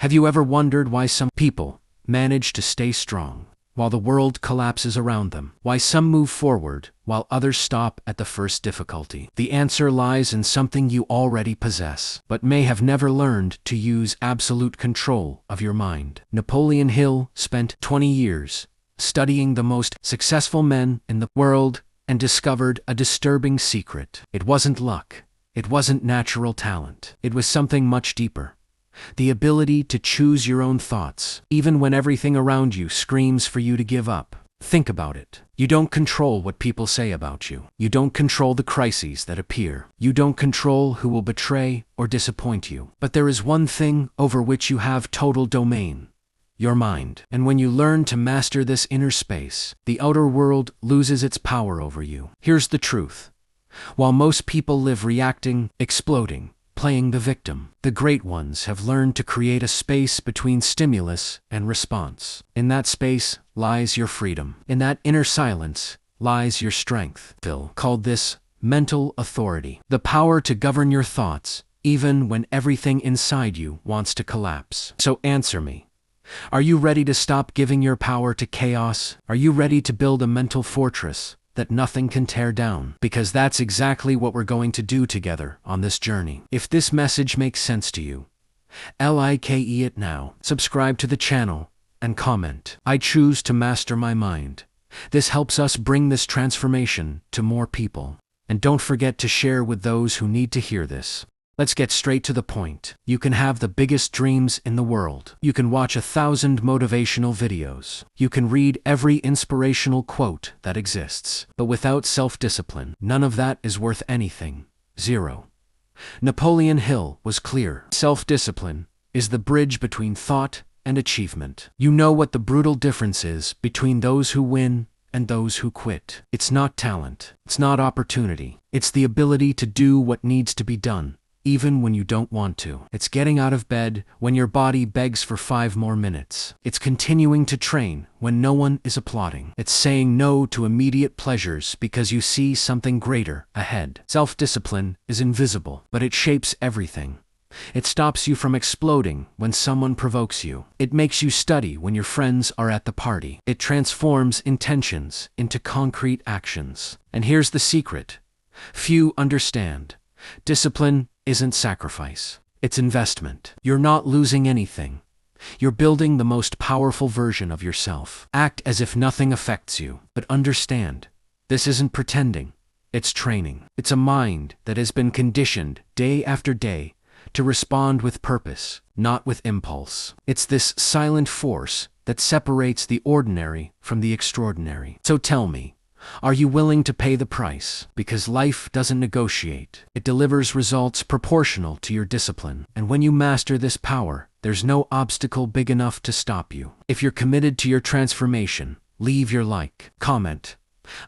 Have you ever wondered why some people manage to stay strong while the world collapses around them? Why some move forward while others stop at the first difficulty? The answer lies in something you already possess, but may have never learned to use: absolute control of your mind. Napoleon Hill spent 20 years studying the most successful men in the world and discovered a disturbing secret. It wasn't luck. It wasn't natural talent. It was something much deeper. The ability to choose your own thoughts, even when everything around you screams for you to give up. Think about it. You don't control what people say about you. You don't control the crises that appear. You don't control who will betray or disappoint you. But there is one thing over which you have total domain: your mind. And when you learn to master this inner space, the outer world loses its power over you. Here's the truth. While most people live reacting, exploding, playing the victim, the great ones have learned to create a space between stimulus and response. In that space lies your freedom. In that inner silence lies your strength. Phil called this mental authority, the power to govern your thoughts, even when everything inside you wants to collapse. So answer me. Are you ready to stop giving your power to chaos? Are you ready to build a mental fortress that nothing can tear down? Because that's exactly what we're going to do together on this journey. If this message makes sense to you, like it now, subscribe to the channel, and comment. I choose to master my mind. This helps us bring this transformation to more people. And don't forget to share with those who need to hear this. Let's get straight to the point. You can have the biggest dreams in the world. You can watch 1,000 motivational videos. You can read every inspirational quote that exists. But without self-discipline, none of that is worth anything. Zero. Napoleon Hill was clear. Self-discipline is the bridge between thought and achievement. You know what the brutal difference is between those who win and those who quit. It's not talent. It's not opportunity. It's the ability to do what needs to be done, even when you don't want to. It's getting out of bed when your body begs for 5 more minutes. It's continuing to train when no one is applauding. It's saying no to immediate pleasures because you see something greater ahead. Self-discipline is invisible, but it shapes everything. It stops you from exploding when someone provokes you. It makes you study when your friends are at the party. It transforms intentions into concrete actions. And here's the secret few understand. Discipline isn't sacrifice. It's investment. You're not losing anything. You're building the most powerful version of yourself. Act as if nothing affects you, but understand, this isn't pretending. It's training. It's a mind that has been conditioned day after day to respond with purpose, not with impulse. It's this silent force that separates the ordinary from the extraordinary. So tell me, are you willing to pay the price? Because life doesn't negotiate. It delivers results proportional to your discipline. And when you master this power, there's no obstacle big enough to stop you. If you're committed to your transformation, leave your like, comment,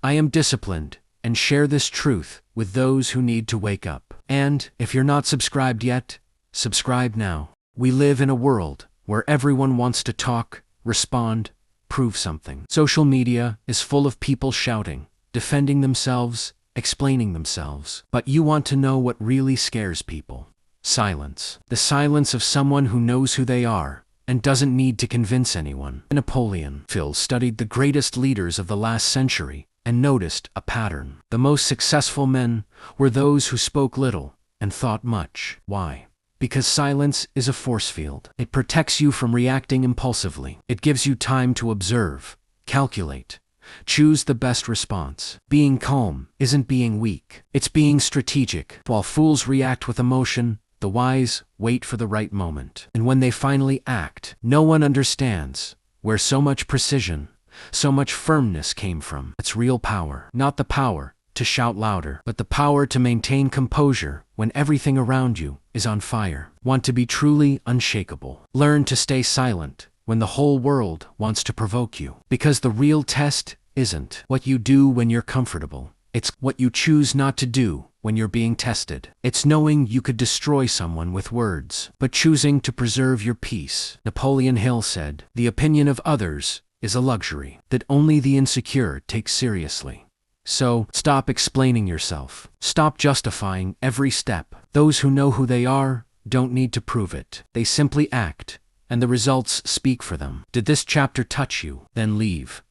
I am disciplined, and share this truth with those who need to wake up. And if you're not subscribed yet, subscribe now. We live in a world where everyone wants to talk, respond, prove something. Social media is full of people shouting, defending themselves, explaining themselves. But you want to know what really scares people? Silence. The silence of someone who knows who they are and doesn't need to convince anyone. Napoleon Hill studied the greatest leaders of the last century and noticed a pattern. The most successful men were those who spoke little and thought much. Why? Because silence is a force field. It protects you from reacting impulsively. It gives you time to observe, calculate, choose the best response. Being calm isn't being weak. It's being strategic. While fools react with emotion, the wise wait for the right moment. And when they finally act, no one understands where so much precision, so much firmness came from. It's real power. Not the power to shout louder, but the power to maintain composure when everything around you is on fire. Want to be truly unshakable? Learn to stay silent when the whole world wants to provoke you. Because the real test isn't what you do when you're comfortable. It's what you choose not to do when you're being tested. It's knowing you could destroy someone with words, but choosing to preserve your peace. Napoleon Hill said, "The opinion of others is a luxury that only the insecure take seriously." So, stop explaining yourself. Stop justifying every step. Those who know who they are don't need to prove it. They simply act, and the results speak for them. Did this chapter touch you? Then leave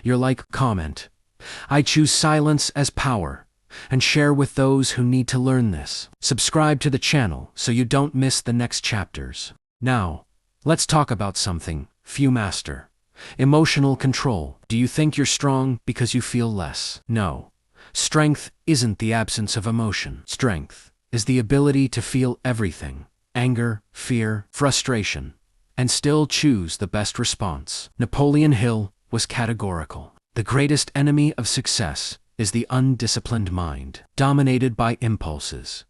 your like, comment. I choose silence as power, and share with those who need to learn this. Subscribe to the channel so you don't miss the next chapters. Now, let's talk about something few master. Emotional control. Do you think you're strong because you feel less? No. Strength isn't the absence of emotion. Strength is the ability to feel everything: anger, fear, frustration, and still choose the best response. Napoleon Hill was categorical. The greatest enemy of success is the undisciplined mind, dominated by impulses.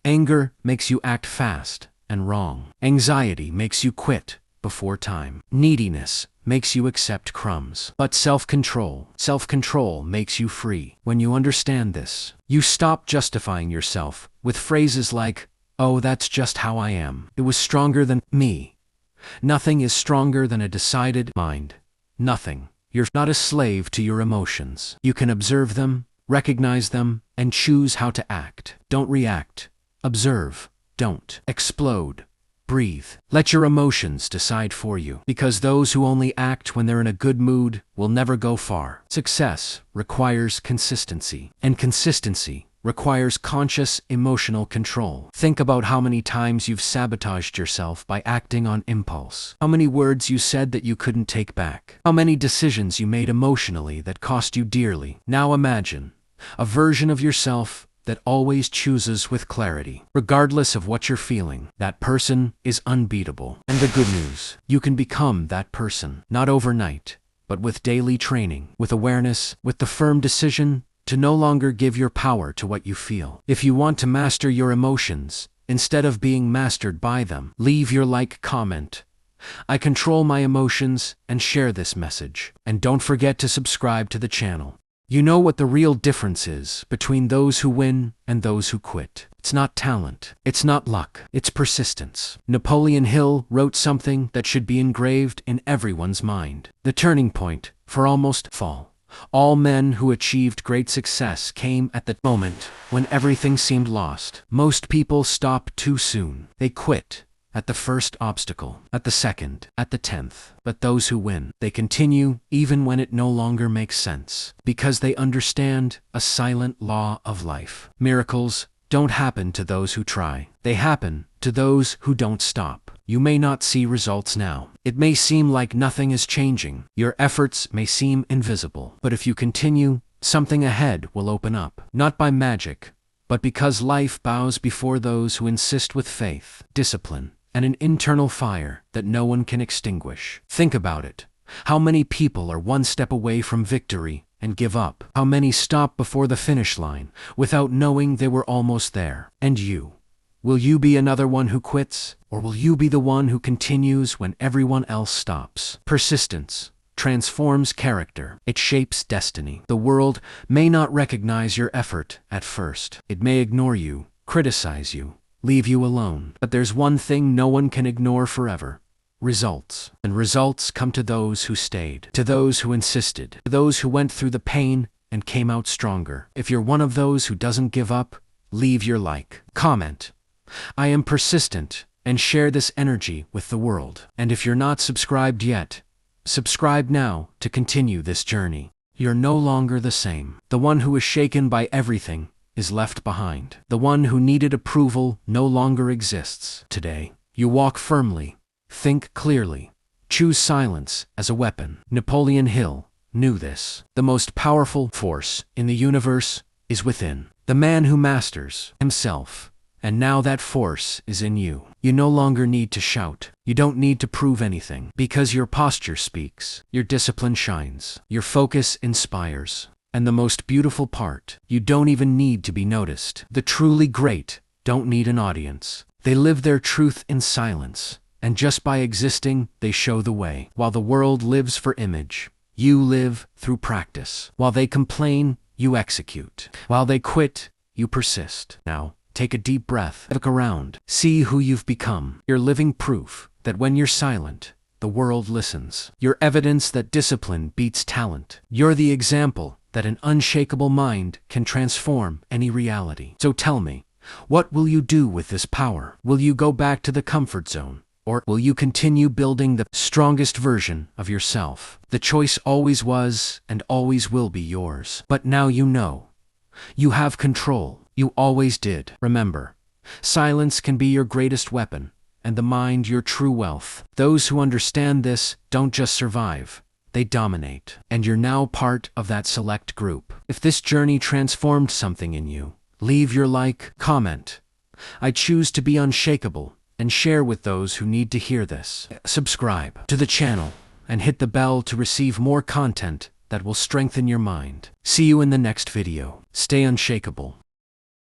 Anger makes you act fast and wrong. Anxiety makes you quit before time. Neediness makes you accept crumbs. But self-control makes you free. When you understand this, you stop justifying yourself with phrases like, "Oh, that's just how I am. It was stronger than me." Nothing is stronger than a decided mind. Nothing. You're not a slave to your emotions. You can observe them, recognize them, and choose how to act. Don't react. Observe. Don't explode. Breathe. Let your emotions decide for you, because those who only act when they're in a good mood will never go far. Success requires consistency, and consistency requires conscious emotional control. Think about how many times you've sabotaged yourself by acting on impulse. How many words you said that you couldn't take back. How many decisions you made emotionally that cost you dearly. Now imagine a version of yourself that always chooses with clarity, regardless of what you're feeling. That person is unbeatable. And the good news, you can become that person, not overnight, but with daily training, with awareness, with the firm decision to no longer give your power to what you feel. If you want to master your emotions, instead of being mastered by them, leave your like, comment. I control my emotions, and share this message. And don't forget to subscribe to the channel. You know what the real difference is between those who win and those who quit. It's not talent. It's not luck. It's persistence. Napoleon Hill wrote something that should be engraved in everyone's mind. The turning point for almost all. All men who achieved great success came at the moment when everything seemed lost. Most people stop too soon. They quit at the first obstacle, at the second, at the 10th. But those who win, they continue even when it no longer makes sense, because they understand a silent law of life. Miracles don't happen to those who try. They happen to those who don't stop. You may not see results now. It may seem like nothing is changing. Your efforts may seem invisible. But if you continue, something ahead will open up. Not by magic, but because life bows before those who insist with faith, discipline, and an internal fire that no one can extinguish. Think about it. How many people are one step away from victory and give up? How many stop before the finish line without knowing they were almost there? And you? Will you be another one who quits? Or will you be the one who continues when everyone else stops? Persistence transforms character. It shapes destiny. The world may not recognize your effort at first. It may ignore you, criticize you, leave you alone. But there's one thing no one can ignore forever: results. And results come to those who stayed, to those who insisted, to those who went through the pain and came out stronger. If you're one of those who doesn't give up, leave your like, comment. I am persistent, and share this energy with the world. And if you're not subscribed yet, subscribe now to continue this journey. You're no longer the same. The one who is shaken by everything is left behind. The one who needed approval no longer exists. Today, you walk firmly, think clearly, choose silence as a weapon. Napoleon Hill knew this. The most powerful force in the universe is within. The man who masters himself. And now that force is in you. You no longer need to shout. You don't need to prove anything, because your posture speaks, your discipline shines, your focus inspires. And the most beautiful part, you don't even need to be noticed. The truly great don't need an audience. They live their truth in silence, and just by existing, they show the way. While the world lives for image, you live through practice. While they complain, you execute. While they quit, you persist. Now, take a deep breath. Look around. See who you've become. You're living proof that when you're silent, the world listens. You're evidence that discipline beats talent. You're the example that an unshakable mind can transform any reality. So tell me, what will you do with this power? Will you go back to the comfort zone, Or will you continue building the strongest version of yourself? The choice always was and always will be yours. But now you know. You have control. You always did. Remember, silence can be your greatest weapon, and the mind your true wealth. Those who understand this don't just survive, they dominate. And you're now part of that select group. If this journey transformed something in you, leave your like, comment. I choose to be unshakable, and share with those who need to hear this. Subscribe to the channel and hit the bell to receive more content that will strengthen your mind. See you in the next video. Stay unshakable.